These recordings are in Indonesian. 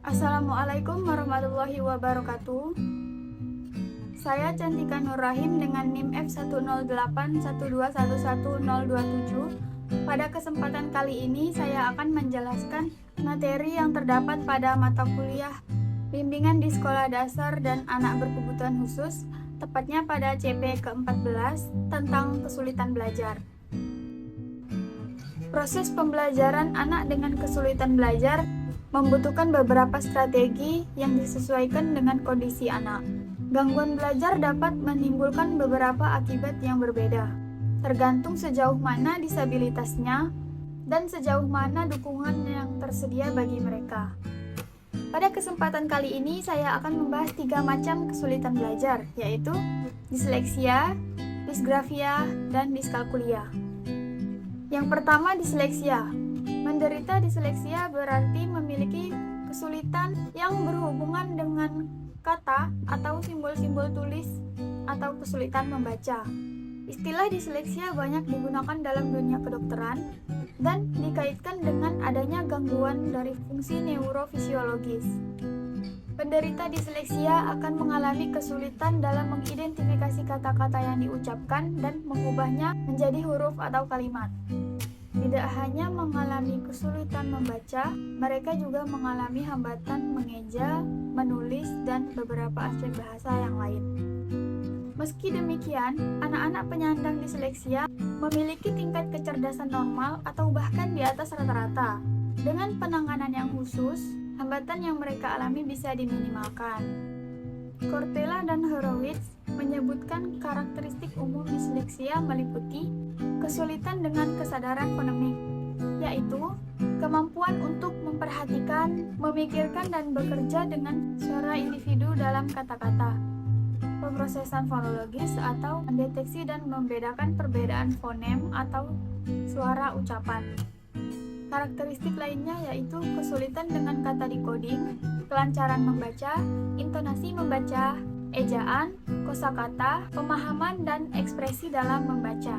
Assalamualaikum warahmatullahi wabarakatuh. Saya Cantika Nur Rahim dengan NIM F10812111027. Pada kesempatan kali ini saya akan menjelaskan materi yang terdapat pada mata kuliah Bimbingan di Sekolah Dasar dan Anak Berkebutuhan Khusus, tepatnya pada CP ke-14 tentang kesulitan belajar. Proses pembelajaran anak dengan kesulitan belajar membutuhkan beberapa strategi yang disesuaikan dengan kondisi anak. Gangguan belajar dapat menimbulkan beberapa akibat yang berbeda, tergantung sejauh mana disabilitasnya dan sejauh mana dukungan yang tersedia bagi mereka. Pada kesempatan kali ini saya akan membahas 3 macam kesulitan belajar, yaitu disleksia, disgrafia, dan diskalkulia. Yang pertama, disleksia. Menderita disleksia berarti memiliki kesulitan yang berhubungan dengan kata atau simbol-simbol tulis atau kesulitan membaca. Istilah disleksia banyak digunakan dalam dunia kedokteran dan dikaitkan dengan adanya gangguan dari fungsi neurofisiologis. Penderita disleksia akan mengalami kesulitan dalam mengidentifikasi kata-kata yang diucapkan dan mengubahnya menjadi huruf atau kalimat. Tidak hanya mengalami kesulitan membaca, mereka juga mengalami hambatan mengeja, menulis, dan beberapa aspek bahasa yang lain. Meski demikian, anak-anak penyandang disleksia memiliki tingkat kecerdasan normal atau bahkan di atas rata-rata. Dengan penanganan yang khusus, hambatan yang mereka alami bisa diminimalkan. Cortella dan Horowitz menyebutkan karakteristik umum disleksia meliputi kesulitan dengan kesadaran fonemik, yaitu kemampuan untuk memperhatikan, memikirkan, dan bekerja dengan suara individu dalam kata-kata, pemrosesan fonologis atau mendeteksi dan membedakan perbedaan fonem atau suara ucapan. Karakteristik lainnya yaitu kesulitan dengan kata decoding, kelancaran membaca, intonasi membaca, ejaan, kosakata, pemahaman, dan ekspresi dalam membaca.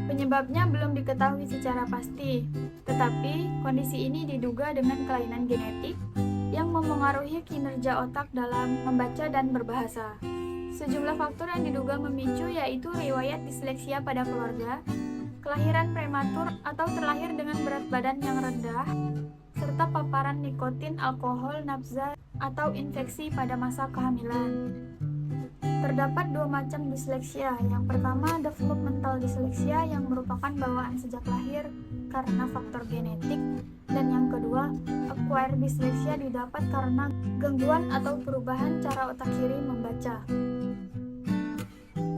Penyebabnya belum diketahui secara pasti, tetapi kondisi ini diduga dengan kelainan genetik yang memengaruhi kinerja otak dalam membaca dan berbahasa. Sejumlah faktor yang diduga memicu yaitu riwayat disleksia pada keluarga, kelahiran prematur atau terlahir dengan berat badan yang rendah, serta paparan nikotin, alkohol, nafza, atau infeksi pada masa kehamilan. Terdapat 2 macam disleksia. Yang pertama, developmental disleksia yang merupakan bawaan sejak lahir karena faktor genetik, dan yang kedua, acquired disleksia didapat karena gangguan atau perubahan cara otak kiri membaca.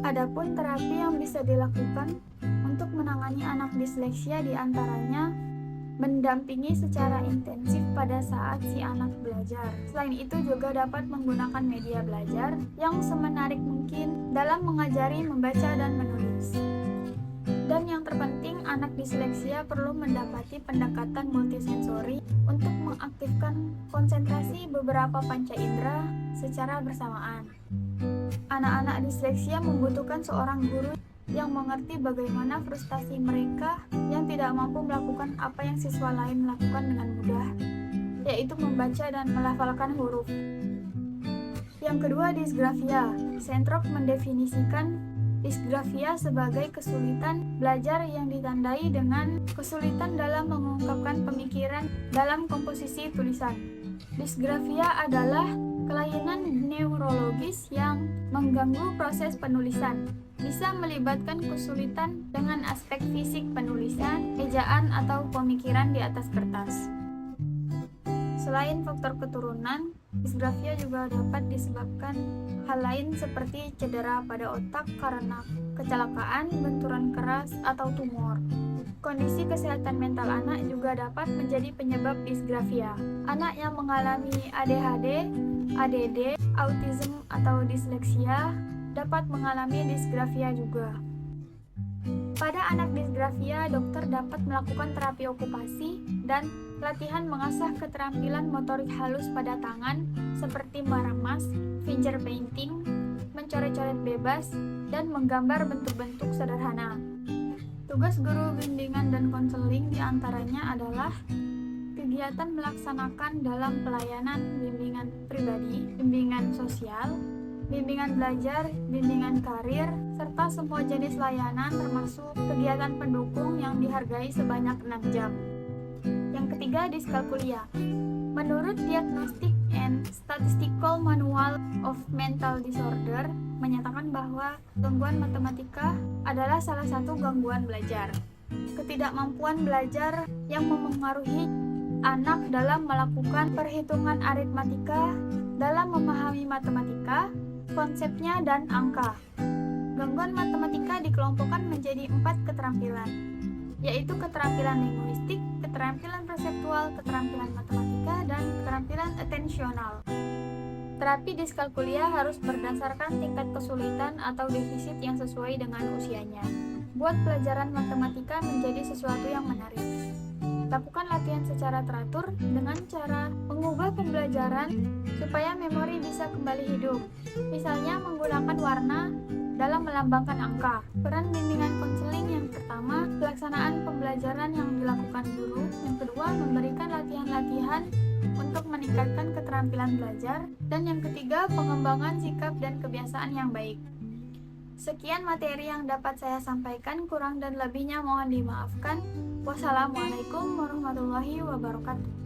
Adapun terapi yang bisa dilakukan untuk menangani anak disleksia diantaranya mendampingi secara intensif pada saat si anak belajar. Selain itu juga dapat menggunakan media belajar yang semenarik mungkin dalam mengajari membaca dan menulis. Dan yang terpenting, anak disleksia perlu mendapati pendekatan multisensori untuk mengaktifkan konsentrasi beberapa panca indera secara bersamaan. Anak-anak disleksia membutuhkan seorang guru yang mengerti bagaimana frustasi mereka yang tidak mampu melakukan apa yang siswa lain lakukan dengan mudah, yaitu membaca dan melafalkan huruf. Yang kedua, disgrafia. Sentrop mendefinisikan disgrafia sebagai kesulitan belajar yang ditandai dengan kesulitan dalam mengungkapkan pemikiran dalam komposisi tulisan. Disgrafia adalah kelainan neurologis yang mengganggu proses penulisan. Bisa melibatkan kesulitan dengan aspek fisik penulisan, ejaan, atau pemikiran di atas kertas. Selain faktor keturunan, disgrafia juga dapat disebabkan hal lain seperti cedera pada otak karena kecelakaan, benturan keras, atau tumor. Kondisi kesehatan mental anak juga dapat menjadi penyebab disgrafia. Anak yang mengalami ADHD, ADD, autism, atau disleksia dapat mengalami disgrafia juga. Pada anak disgrafia, dokter dapat melakukan terapi okupasi dan latihan mengasah keterampilan motorik halus pada tangan seperti meramas, finger painting, mencoret-coret bebas, dan menggambar bentuk-bentuk sederhana. Tugas guru bimbingan dan konseling diantaranya adalah kegiatan melaksanakan dalam pelayanan bimbingan pribadi, bimbingan sosial, bimbingan belajar, bimbingan karir, serta semua jenis layanan termasuk kegiatan pendukung yang dihargai sebanyak 6 jam. Yang ketiga, diskalkulia. Menurut Diagnostic and Statistical Manual of Mental Disorder menyatakan bahwa gangguan matematika adalah salah satu gangguan belajar. Ketidakmampuan belajar yang memengaruhi anak dalam melakukan perhitungan aritmatika, dalam memahami matematika, konsepnya, dan angka. Gangguan matematika dikelompokkan menjadi 4 keterampilan, yaitu keterampilan linguistik, keterampilan perseptual, keterampilan matematika, dan keterampilan atensional. Terapi diskalkulia harus berdasarkan tingkat kesulitan atau defisit yang sesuai dengan usianya. Buat pelajaran matematika menjadi sesuatu yang menarik. Lakukan latihan secara teratur dengan cara mengubah pembelajaran supaya memori bisa kembali hidup. Misalnya menggunakan warna dalam melambangkan angka. Peran bimbingan konseling yang pertama, pelaksanaan pembelajaran yang dilakukan guru. Yang kedua, memberikan latihan-latihan untuk meningkatkan keterampilan belajar. Dan yang ketiga, pengembangan sikap dan kebiasaan yang baik. Sekian materi yang dapat saya sampaikan, kurang dan lebihnya mohon dimaafkan. Wassalamualaikum warahmatullahi wabarakatuh.